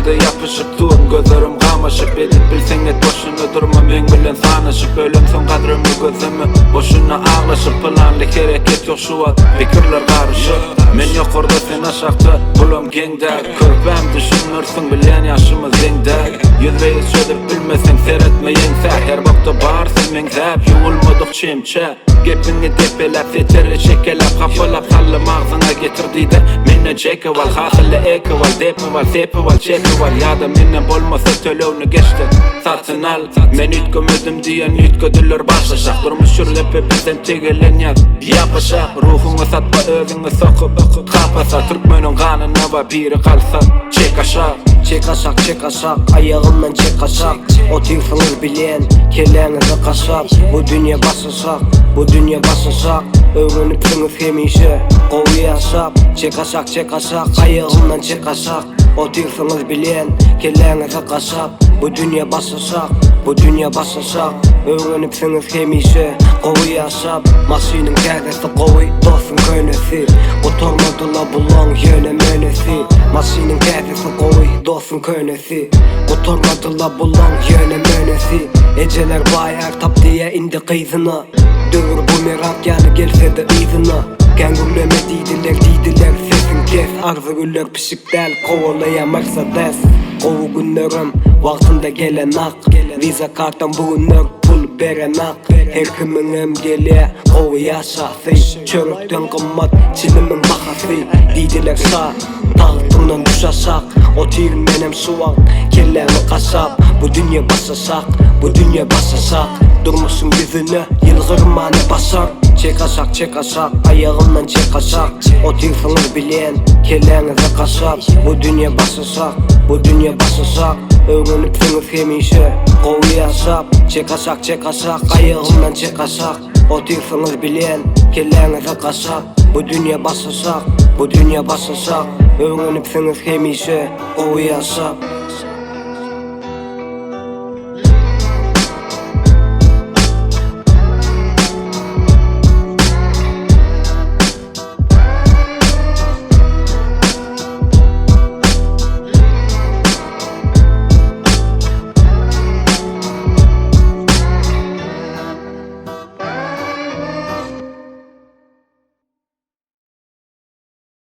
Ýüzüde yapyşyp tuğun gözlerim gamaşyp edip bilseň et boşuna durma men bilen sanaşyp ölüm soň gadrymy gözümi boşuna ağlaşyp planly hereket ýok şu wagt pikirler garşyp men ýokurda sen aşakda bulam geňde körpem düşünürsiň bilen ýaşymyz deňde ýüzüde şöyle bilmeseň seretmeýin her wagtda bar sen meňzäp ýuwulmadyk çemçe gepini depelap setere şekelap gapalap sallym agzyna getirdi-de menne çeke wal hasyle eke wal depme wal sepe wal çepe wal ýa-da menden bolmasa tölewni geçdi satyn al men ütgemedim diýen ütgediler başlaşak durmuş şurlepe bizden tegelen ýaz ýapaşak ruhuňy satma özüňi sokup kapasa türkmeniň ganyna ba biri kalsa çek aşak ayağımdan çek aşak otursanız bilen kelleňizi kaşap bu dünýä başaşak öwrenip süňiz hemişe gowy ýaşap çek aşak ayağımdan çek aşak otursanız bilen kelleňizi kaşap bu dünýä başaşak öwrenip süňiz hemişe gowy ýaşap maşynyň kägesi gowy dostun köynesi oturmadyla bulan ýöne menesi maşynyň kägesi gowy dostun köynesi oturmadyla bulan ýöne menesi eceler baýar tap diýe indi gyzyna döwür bu merak ýaly gelse de yzyna kängürleme diýdiler sesin kes arzy güller pişikdäl gowalaýan maksades gowy günlerim wagtynda gelen ak viza kartam bugünler pul beren ak her kimiň gele gowy ýaşasy çörükden gymmat çilimiň bahasy diýdiler şa tagtyndan düşaşak o tir menem suwak kelleňi kaşap bu dünýä başaşak durmuşsun yüzüne yılgırmanı başar çek aşak ayağımdan çek aşak otursanız bilen kelleňizi kaşap bu dünýä başaşak öwrenip süňiz hemişe gowy ýaşap çek aşak ayağımdan çek aşak otursanız bilen kelleňizi kaşap bu dünýä başaşak öwrenip süňiz hemişe gowy ýaşap